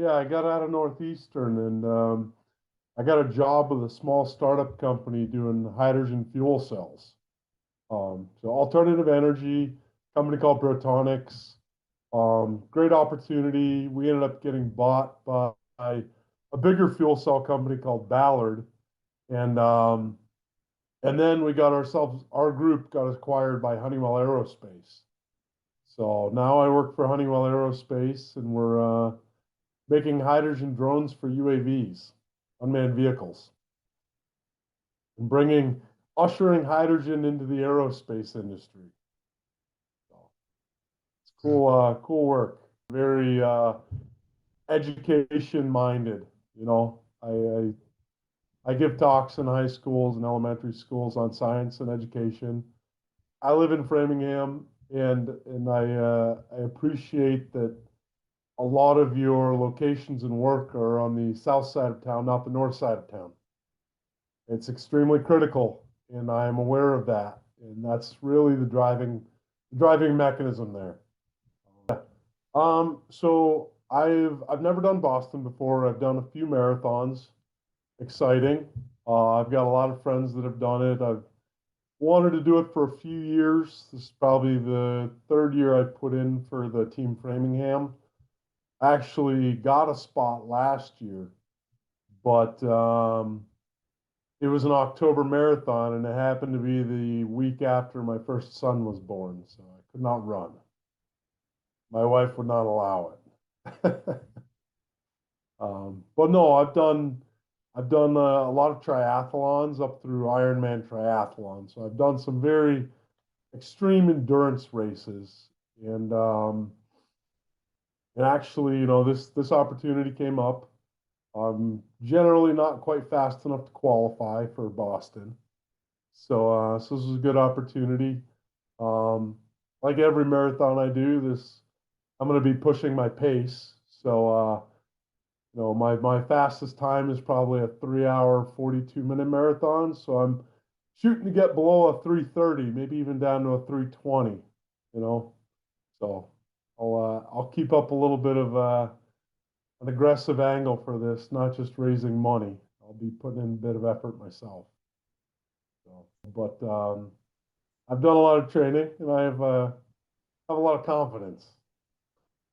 I got out of Northeastern and I got a job with a small startup company doing hydrogen fuel cells. So alternative energy, company called Protonics. Great opportunity. We ended up getting bought by a bigger fuel cell company called Ballard, and um, and then our group got acquired by Honeywell Aerospace. So now I work for Honeywell Aerospace, and we're making hydrogen drones for UAVs, unmanned vehicles, and ushering hydrogen into the aerospace industry. So it's cool work. Very education minded. You know, I give talks in high schools and elementary schools on science and education. I live in Framingham, and I appreciate that a lot of your locations and work are on the south side of town, not the north side of town. It's extremely critical, and I am aware of that, and that's really the driving mechanism there. So I've never done Boston before. I've done a few marathons. Exciting. I've got a lot of friends that have done it. I've wanted to do it for a few years. This is probably the third year I put in for the Team Framingham. I actually got a spot last year, but it was an October marathon, and it happened to be the week after my first son was born, so I could not run. My wife would not allow it. But no, I've done a lot of triathlons up through Ironman triathlon. So I've done some very extreme endurance races, and actually, this opportunity came up. I'm generally not quite fast enough to qualify for Boston, so this is a good opportunity. Um, like every marathon I do, this I'm going to be pushing my pace. So my fastest time is probably a 3 hour, 42-minute marathon. So I'm shooting to get below a 3:30, maybe even down to a 3:20, you know. So I'll keep up a little bit of an aggressive angle for this, not just raising money. I'll be putting in a bit of effort myself. So, but I've done a lot of training, and I have a lot of confidence.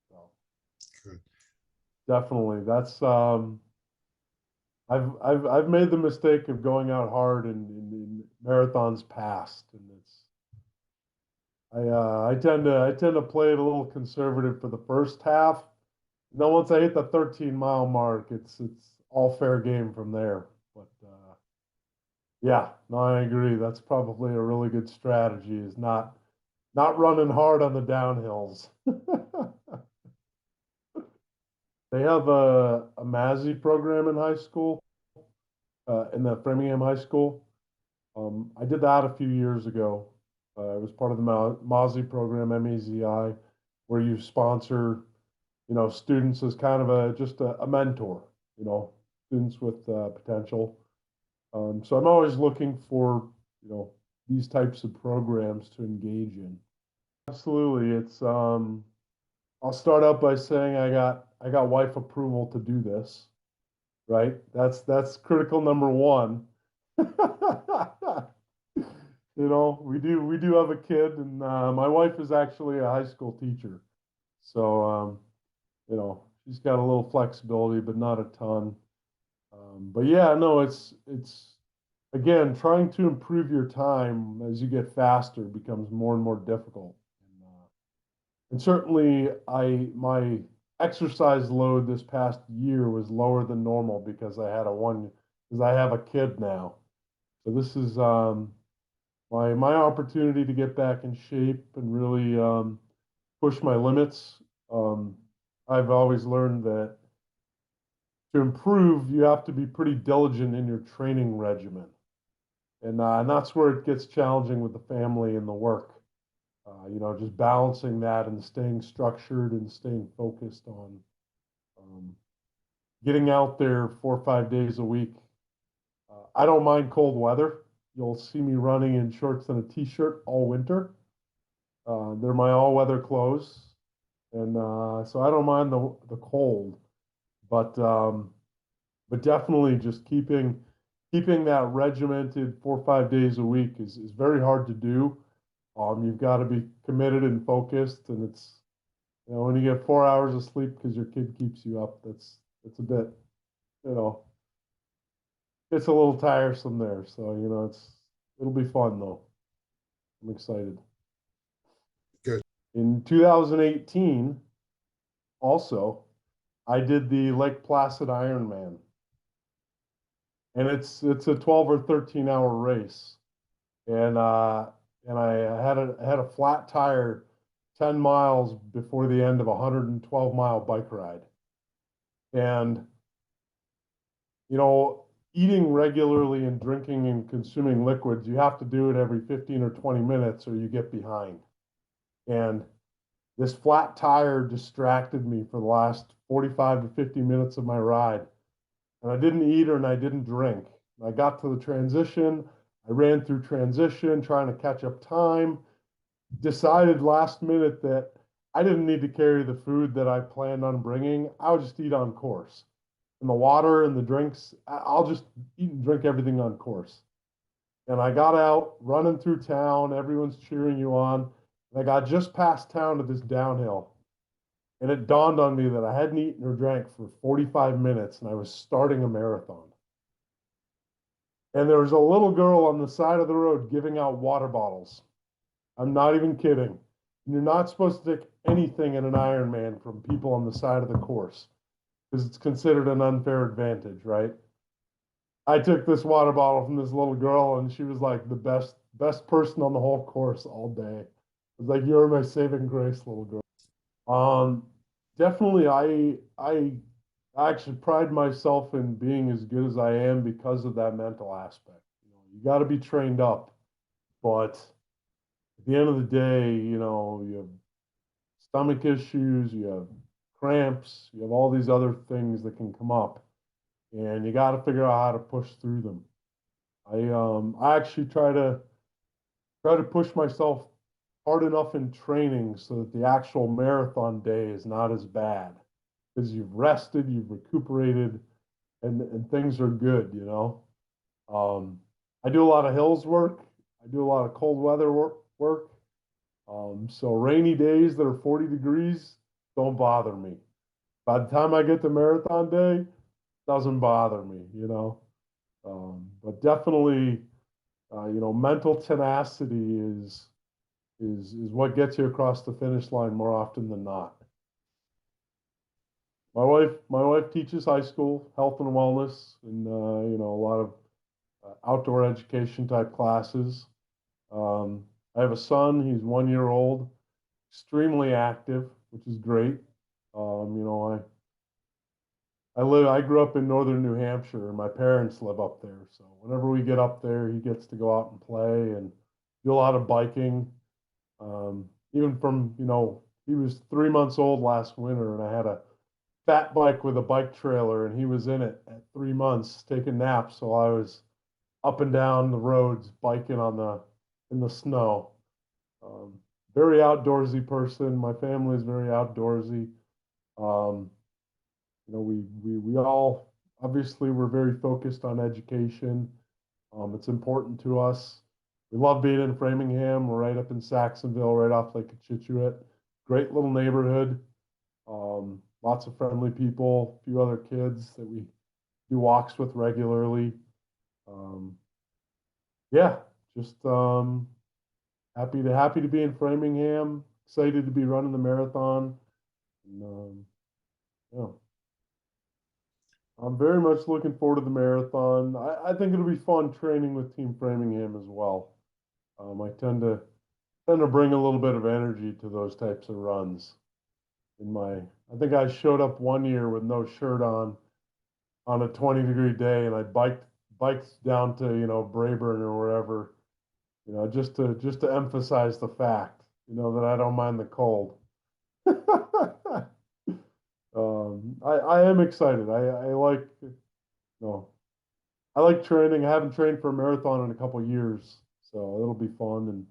So Good. definitely, that's I've made the mistake of going out hard in marathons past, and I tend to play it a little conservative for the first half. And then once I hit the 13-mile mark, it's all fair game from there. But yeah, no, I agree. That's probably a really good strategy, is not running hard on the downhills. They have a Mazzy program in high school, in the Framingham High School. I did that a few years ago. It was part of the Mazzy program, MAZI, where you sponsor, students as kind of just a mentor, students with potential. So I'm always looking for, these types of programs to engage in. Absolutely. I'll start out by saying I got wife approval to do this, right? That's critical number one. We do have a kid, and my wife is actually a high school teacher, so she's got a little flexibility, but not a ton. But yeah, no, it's again trying to improve your time as you get faster becomes more and more difficult. And certainly, my exercise load this past year was lower than normal because I have a kid now. So this is my opportunity to get back in shape and really push my limits. I've always learned that to improve, you have to be pretty diligent in your training regimen, and that's where it gets challenging with the family and the work. Just balancing that and staying structured and staying focused on um, getting out there 4 or 5 days a week. I don't mind cold weather. You'll see me running in shorts and a t-shirt all winter. They're my all-weather clothes, and so I don't mind the cold. But definitely just keeping that regimented 4 or 5 days a week is very hard to do. You've got to be committed and focused, and it's when you get 4 hours of sleep because your kid keeps you up, that's a bit, you know, it's a little tiresome there. So it'll be fun though. I'm excited. Good. In 2018, also, I did the Lake Placid Ironman, and it's a 12 or 13 hour race, and I had a flat tire 10 miles before the end of a 112-mile bike ride, and you know, eating regularly and drinking and consuming liquids, you have to do it every 15 or 20 minutes or you get behind. And this flat tire distracted me for the last 45 to 50 minutes of my ride. And I didn't eat or and I didn't drink. I got to the transition. I ran through transition trying to catch up time. Decided last minute that I didn't need to carry the food that I planned on bringing. I would just eat on course. And the water and the drinks, I'll just eat and drink everything on course. And I got out running through town. Everyone's cheering you on. And I got just past town to this downhill. And it dawned on me that I hadn't eaten or drank for 45 minutes and I was starting a marathon. And there was a little girl on the side of the road giving out water bottles. I'm not even kidding. And you're not supposed to take anything in an Ironman from people on the side of the course because it's considered an unfair advantage, right? I took this water bottle from this little girl, and she was like the best person on the whole course all day. It was like, you're my saving grace, little girl. Um, Definitely, I actually pride myself in being as good as I am because of that mental aspect. You got to be trained up, but at the end of the day, you have stomach issues, you have cramps, you have all these other things that can come up, and you got to figure out how to push through them. I actually try to push myself hard enough in training so that the actual marathon day is not as bad because you've rested, you've recuperated, and things are good. I do a lot of hills work. I do a lot of cold weather work. So rainy days that are 40 degrees don't bother me. By the time I get to marathon day, doesn't bother me. But definitely, mental tenacity is what gets you across the finish line more often than not. My wife teaches high school health and wellness, and a lot of outdoor education type classes. I have a son. He's 1 year old, extremely active, which is great. I grew up in northern New Hampshire, and my parents live up there. So whenever we get up there, he gets to go out and play and do a lot of biking. Even from he was 3 months old last winter, and I had a fat bike with a bike trailer, and he was in it at 3 months taking naps. So I was up and down the roads biking in the snow. Um, Very outdoorsy person. My family is very outdoorsy. Um, we all obviously we're very focused on education. It's important to us. We love being in Framingham. We're right up in Saxonville, right off Lake Chitchuet. Great little neighborhood. Lots of friendly people. A few other kids that we do walks with regularly. Um, yeah, just happy to be in Framingham. Excited to be running the marathon. And, yeah. I'm very much looking forward to the marathon. I think it'll be fun training with Team Framingham as well. I tend to bring a little bit of energy to those types of runs. I think I showed up 1 year with no shirt on a 20-degree day, and I biked down to Brayburn or wherever, just to emphasize the fact that I don't mind the cold. I am excited. I like I like training. I haven't trained for a marathon in a couple of years, so it'll be fun. And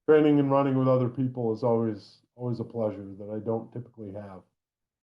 training and running with other people is always a pleasure that I don't typically have.